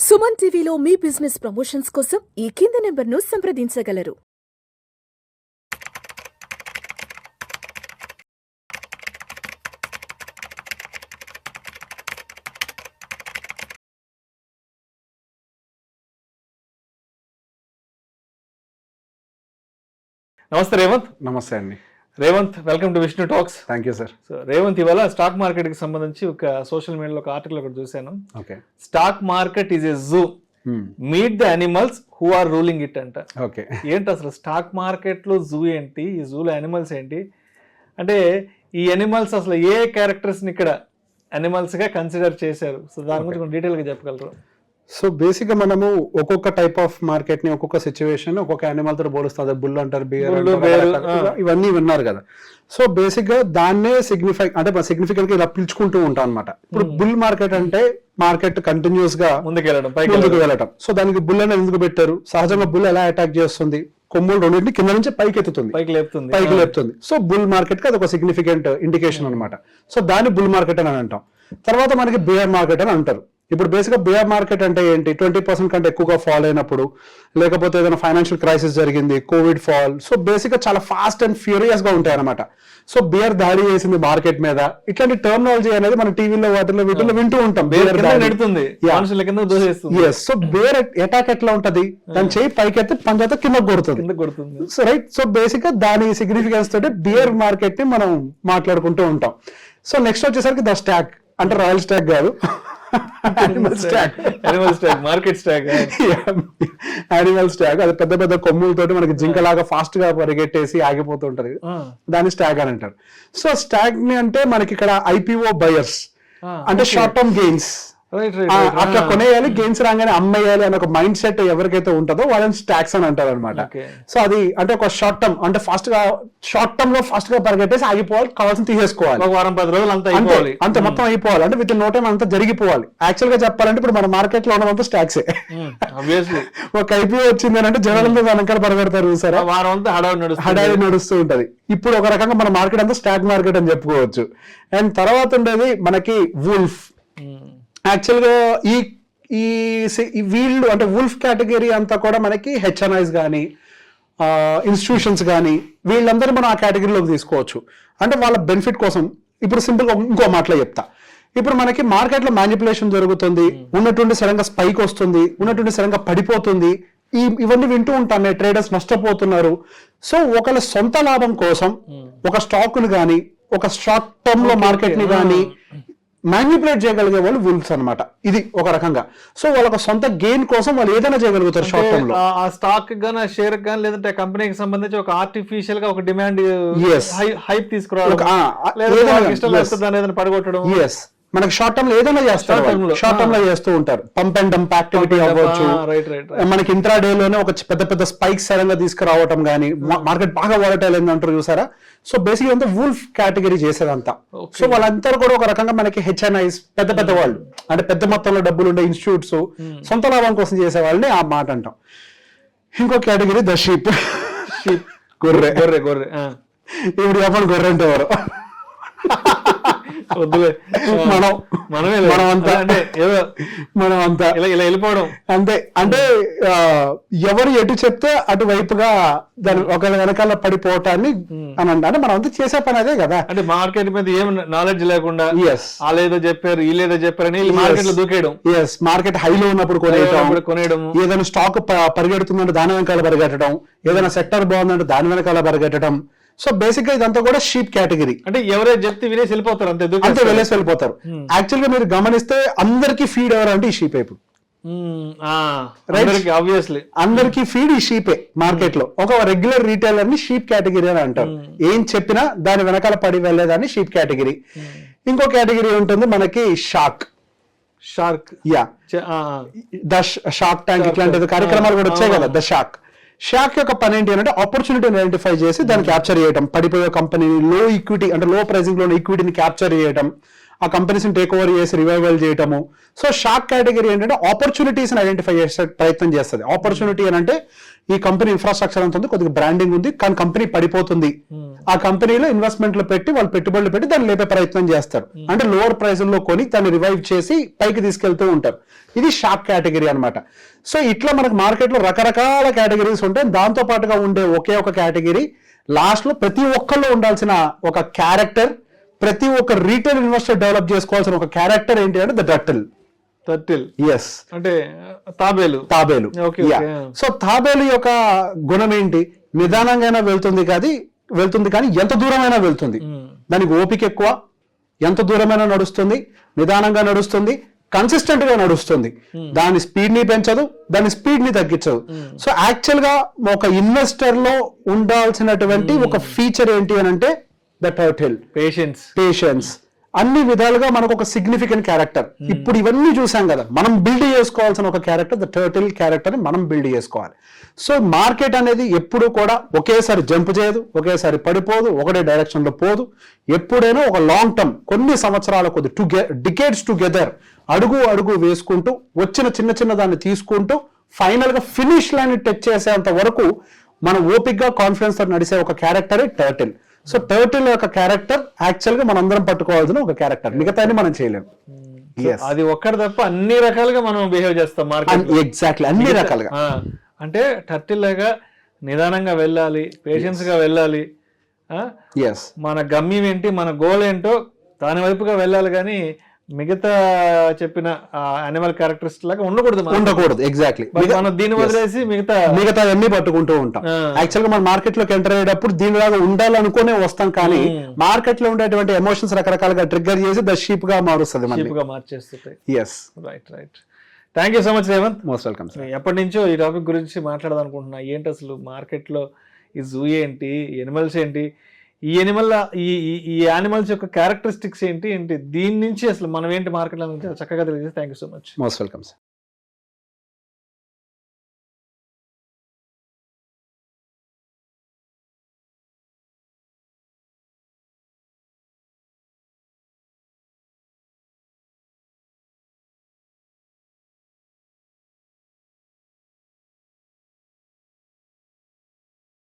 సుమన్ టీవీలో మీ business promotions కోసం ఈ కింది నెంబర్ను సంప్రదించగలరు. నమస్తే రేవంత్. నమస్తే అండి Revanth, welcome to Vishnu talks. Thank you sir. So Revanth, ఇవాళ స్టాక్ మార్కెట్ కి సంబంధించి ఒక సోషల్ మీడియాలో ఒక ఆర్టికల్ ఒకటి చూశాను. Okay. Stock market is a zoo, meet the animals who are ruling it అంట. ఓకే. ఏంటి అసలు స్టాక్ మార్కెట్ లో జూ ఏంటి, ఈ జూలో అనిమల్స్ ఏంటి, అంటే ఈ అనిమల్స్ అసలు ఏ క్యారెక్టర్స్ ని ఇక్కడ అనిమల్స్ గా కన్సిడర్ చేశారు? సో దాని గురించి కొంచెం డీటెయిల్ గా చెప్పగలరు? సో బేసిక్గా మనము ఒక్కొక్క టైప్ ఆఫ్ మార్కెట్ ని ఒక్కొక్క సిచ్యువేషన్ ఒక్కొక్క యానిమల్ తో పోలుస్తుంది. బుల్ అంటారు, బియర్ అంటారు, ఇవన్నీ విన్నారు కదా. సో బేసిక్ గా దాన్నే సిగ్నిఫికెంట్ గా ఇలా పిలుచుకుంటూ ఉంటాం అనమాట. ఇప్పుడు బుల్ మార్కెట్ అంటే మార్కెట్ కంటిన్యూస్ గా ముందుకు వెళ్ళటం. సో దానికి బుల్ అనేది ఎందుకు పెట్టారు? సహజంగా బుల్ ఎలా అటాక్ చేస్తుంది? కొమ్ములు రెండింటిని కింద నుంచి పైకి ఎత్తుతుంది, పైకి లేపుతుంది. సో బుల్ మార్కెట్ కి అది ఒక సిగ్నిఫికెంట్ ఇండికేషన్ అనమాట. సో దాన్ని బుల్ మార్కెట్ అని అంటాం. తర్వాత మనకి బియర్ మార్కెట్ అని అంటారు. ఇప్పుడు బేసిక్గా బియర్ మార్కెట్ అంటే ఏంటి? 20% కంటే ఎక్కువగా ఫాల్ అయినప్పుడు, లేకపోతే ఏదైనా ఫైనాన్షియల్ క్రైసిస్ జరిగింది, కోవిడ్ ఫాల్. సో బేసిక్గా చాలా ఫాస్ట్ అండ్ ఫ్యూరియస్ గా ఉంటాయి అనమాట. సో బియర్ దాడి చేసింది మార్కెట్ మీద, ఇట్లాంటి టర్మినాలజీ అనేది మనం టీవీలో వీటిలో వింటూ ఉంటాం. సో బియర్ అటాక్ ఎట్లా ఉంటది? దాని చేయి పైకెత్తి పంజాతో కింద కొడుతుంది. So right. సో బేసిక్ గా దాని సిగ్నిఫికెన్స్ తోటి బియర్ మార్కెట్ ని మనం మాట్లాడుకుంటూ ఉంటాం. సో నెక్స్ట్ వచ్చేసరికి ద స్టాక్, అంటే రాయల్ స్టాక్ కాదు, యానిమల్ స్టాక్. అది పెద్ద పెద్ద కొమ్ములతోటి మనకి జింకలాగా ఫాస్ట్ గా పరిగెట్టేసి ఆగిపోతుంటది, దాన్ని స్టాక్ అని అంటారు. సో స్టాక్ ని అంటే మనకి ఇక్కడ ఐపీఓ బయర్స్, అంటే షార్ట్ టర్మ్ గెయిన్స్. అట్లా కొనేయాలి, గెయిన్స్ రాగానే అమ్మేయాలి అనే ఒక మైండ్ సెట్ ఎవరికైతే ఉంటుందో వాళ్ళని స్టాక్స్ అని అంటారు అనమాట. సో అది అంటే ఒక షార్ట్ టర్మ్, అంటే షార్ట్ టర్మ్ లో ఫాస్ట్ గా పరిగెట్టేసి ఆగిపోవాలి, కావాల్సిన తీసేసుకోవాలి, వారం 10 రోజులు అంత మొత్తం అయిపోవాలి, అంటే విత్ నో టైం అంతా జరిగిపోవాలి. యాక్చువల్ గా చెప్పాలంటే ఇప్పుడు మన మార్కెట్ లో ఉన్నదంతా స్టాక్సే. ఒక ఐపీఓ వచ్చింది అంటే జనాలంతా వెనకాల పరిగెడతారు సరే, హడావి నడుస్తూ ఉంటది. ఇప్పుడు ఒక రకంగా మన మార్కెట్ అంతా స్టాక్ మార్కెట్ అని చెప్పుకోవచ్చు. అండ్ తర్వాత ఉండేది మనకి వుల్ఫ్. యాక్చువల్ గా ఈ వీళ్ళు అంటే వుల్ఫ్ కేటగిరీ అంతా కూడా మనకి హెచ్ఎన్ఐస్ కానీ ఇన్స్టిట్యూషన్స్ కానీ వీళ్ళందరూ మనం ఆ కేటగిరీలోకి తీసుకోవచ్చు. అంటే వాళ్ళ బెనిఫిట్ కోసం. ఇప్పుడు సింపుల్ గా ఇంకో మాటలో చెప్తా. ఇప్పుడు మనకి మార్కెట్ లో మ్యానిపులేషన్ జరుగుతుంది, ఉన్నటువంటి సడన్గా స్పైక్ వస్తుంది, ఉన్నటువంటి సడన్గా పడిపోతుంది. ఇవన్నీ వింటూ ఉంటాం, ట్రేడర్స్ నష్టపోతున్నారు. సో ఒకళ్ళ సొంత లాభం కోసం ఒక స్టాక్ ని కానీ ఒక షార్ట్ టర్మ్ లో మార్కెట్ ని కానీ మ్యానిపులేట్ చేయగలిగే వాళ్ళు వుల్ఫ్స్ అనమాట. ఇది ఒక రకంగా. సో వాళ్ళ సొంత గెయిన్ కోసం వాళ్ళు ఏదైనా చేయగలుగుతారు షార్ట్ టర్మ్ లో. ఆ స్టాక్ గానీ, షేర్ గానీ, లేదంటే కంపెనీకి సంబంధించి ఒక ఆర్టిఫిషియల్ గా ఒక డిమాండ్ హైప్ తీసుకురావడం, పడగొట్టడం. మనకి షార్ట్ టర్మ్ లో ఏదైనా చేస్తారు, షార్ట్ టర్మ్ లో చేస్తూ ఉంటారు. పంప్ అండ్ డంప్ యాక్టివిటీ అవ్వచ్చు, మనకి ఇంట్రాడే లోనే ఒక పెద్ద పెద్ద స్పైక్స్ సడన్ గా తీసుకురావటం కానీ, మార్కెట్ బాగా వాలటైల్ అయింది అంటారు చూసారా. సో బేసిక్ అంతా వుల్ఫ్ కేటగిరీ చేసేదంతా. సో వాళ్ళందరూ కూడా ఒక రకంగా మనకి హెచ్ఎన్ఐస్, పెద్ద పెద్ద వాళ్ళు, అంటే పెద్ద మొత్తంలో డబ్బులు ఉండే ఇన్స్టిట్యూట్స్, సొంత లాభం కోసం చేసే వాళ్ళని ఆ మాట అంటాం. ఇంకో కేటగిరీ ద షీప్. గొర్రె. ఇప్పుడు చెప్పండి, గొర్రె అంటే ఎవరు? మనమంతా ఇలా వెళ్ళిపోవడం అంతే. అంటే ఎవరు ఎటు చెప్తే అటువైపుగా దాని ఒక వెనకాల పడిపోవటాన్ని అని అంటే మనం అంతా చేసే పని అదే కదా. అంటే మార్కెట్ మీద ఏం నాలెడ్జ్ లేకుండా వాళ్ళేదో చెప్పారు వీళ్ళేదో చెప్పారని మార్కెట్ లో దూకేయడం. మార్కెట్ హైలో ఉన్నప్పుడు కొనేయడం, ఏదైనా స్టాక్ పరిగెడుతుందంటే దాని వెనకాల పరిగెట్టడం, ఏదైనా సెక్టర్ బాగుందంటే దాని వెనకాల పరిగెట్టడం. సో బేసిక్ గా ఇదంతా కూడా షీప్ కేటగిరీ. అంటే ఎవరైతే చెప్తే వినేసి వెళ్ళిపోతారు, అంతే వెళ్ళేసి వెళ్ళిపోతారు. యాక్చువల్ గా మీరు గమనిస్తే అందరికీ ఫీడ్ ఎవరు అంటే ఈ షీప్. ఇప్పుడు అందరికీ ఫీడ్ ఈ షీపే. మార్కెట్ లో ఒక రెగ్యులర్ రీటైలర్ ని షీప్ కేటగిరీ అని అంటారు. ఏం చెప్పినా దాని వెనకాల పడి వెళ్ళేదాన్ని షీప్ కేటగిరీ. ఇంకో కేటగిరీ ఉంటుంది మనకి షార్క్. ద షార్క్ ట్యాంక్ ఇట్లాంటి కార్యక్రమాలు కూడా వచ్చాయి కదా. ద షార్క్ యొక్క పని ఏంటి అంటే ఆపర్చునిటీని ఐడెంటిఫై చేసి దాన్ని క్యాప్చర్ చేయడం, పడిపోయే కంపెనీ లో ఈక్విటీ అంటే లో ప్రైసింగ్ లో ఈక్విటీని క్యాప్చర్ చేయడం, ఆ కంపెనీస్ టేక్ ఓవర్ చేసి రివైవల్ చేయటము. సో షార్క్ కేటగిరీ ఏంటంటే ఆపర్చునిటీస్ ఐడెంటిఫై చేసే ప్రయత్నం చేస్తుంది. ఆపర్చునిటీ అని అంటే ఈ కంపెనీ ఇన్ఫ్రాస్ట్రక్చర్ అంత ఉంది, కొద్దిగా బ్రాండింగ్ ఉంది, కానీ కంపెనీ పడిపోతుంది, ఆ కంపెనీలో ఇన్వెస్ట్మెంట్లు పెట్టి వాళ్ళు పెట్టుబడులు పెట్టి దాన్ని లేపే ప్రయత్నం చేస్తారు. అంటే లోవర్ ప్రైస్ లో కొని దాన్ని రివైవ్ చేసి పైకి తీసుకెళ్తూ ఉంటారు. ఇది షార్క్ కేటగిరీ అన్నమాట. సో ఇట్లా మనకు మార్కెట్ లో రకరకాల కేటగిరీస్ ఉంటాయి. దాంతో పాటుగా ఉండే ఒకే ఒక కేటగిరీ లాస్ట్ లో ప్రతి ఒక్కళ్ళు ఉండాల్సిన ఒక క్యారెక్టర్, ప్రతి ఒక్క రీటైల్ ఇన్వెస్టర్ డెవలప్ చేసుకోవాల్సిన ఒక క్యారెక్టర్ ఏంటి అంటే ద టర్టిల్. ఎస్, అంటే తాబేలు. Okay, okay. సో తాబేలు యొక్క గుణం ఏంటి? నిదానంగా వెళ్తుంది కానీ ఎంత దూరమైనా వెళ్తుంది. దానికి ఓపిక ఎక్కువ, ఎంత దూరమైనా నడుస్తుంది, నిదానంగా నడుస్తుంది, కన్సిస్టెంట్ గా నడుస్తుంది. దాని స్పీడ్ ని పెంచదు, దాని స్పీడ్ ని తగ్గించదు. సో యాక్చువల్ గా ఒక ఇన్వెస్టర్ లో ఉండాల్సినటువంటి ఒక ఫీచర్ ఏంటి అని అంటే ద టర్టిల్. పేషెన్స్. అన్ని విధాలుగా మనకు ఒక సిగ్నిఫికెంట్ క్యారెక్టర్. ఇప్పుడు ఇవన్నీ చూసాం కదా, మనం బిల్డ్ చేసుకోవాల్సిన ఒక క్యారెక్టర్ ద టర్టిల్ క్యారెక్టర్ ని మనం బిల్డ్ చేసుకోవాలి. సో మార్కెట్ అనేది ఎప్పుడు కూడా ఒకేసారి జంప్ చేయదు, ఒకేసారి పడిపోదు, ఒకటే డైరెక్షన్ లో పోదు. ఎప్పుడైనా ఒక లాంగ్ టర్మ్, కొన్ని సంవత్సరాల కొద్ది డికేడ్స్ టుగెదర్ అడుగు వేసుకుంటూ వచ్చిన చిన్న దాన్ని తీసుకుంటూ ఫైనల్ గా ఫినిష్ లైన్ టచ్ చేసేంత వరకు మన ఓపిక్ గా కాన్ఫిడెన్స్ తో నడిసే ఒక క్యారెక్టరే టర్టిల్. సో టర్టిల్ యొక్క క్యారెక్టర్ యాక్చువల్ గా మనందరం పట్టుకోవాల్సిన ఒక క్యారెక్టర్, మిగతాని మనం చేయలేము. అది ఒక్కటి తప్ప అన్ని రకాలుగా మనం బిహేవ్ చేస్తాం మార్కెట్. ఎగ్జాక్ట్లీ, అన్ని రకాలుగా. అంటే టర్టిల్ లాగా నిదానంగా వెళ్ళాలి, పేషెన్స్ గా వెళ్ళాలి. మన గమ్యం ఏంటి, మన గోల్ ఏంటో దాని వైపుగా వెళ్ళాలి, కానీ మిగతా చెప్పిన అనిమల్ క్యారెక్టరిస్టిక్ లాగా ఉండకూడదు. ఎగ్జాక్ట్లీ. మనం దీన్ని వదిలేసి మిగతా అన్ని పట్టుకుంటూ ఉంటాం. యాక్చువల్ గా మనం మార్కెట్ లోకి ఎంటర్ అయ్యేటప్పుడు దీనిలాగా ఉండాలనుకునే వస్తాం, కానీ మార్కెట్ లో ఉండేటువంటి ఎమోషన్స్ రకరకాలుగా ట్రిగ్గర్ చేసి ద షీప్ గా మారుస్తుంది, మార్చేస్తుంటాయి. Right. Thank you so much Revanth. Most welcome. ఎప్పటి నుంచో ఈ టాపిక్ గురించి మాట్లాడదాం అనుకుంటున్నా. ఏంటి అసలు మార్కెట్ లో ఈ జూ ఏంటి, ఎనిమల్స్ ఏంటి, ఈ యానిమల్స్ యొక్క క్యారెక్టరిస్టిక్స్ ఏంటి, దీని నుంచి అసలు మనం ఏంటి మార్కెట్ లో చక్కగా తెలియజేసి thank you so much. Most welcome sir.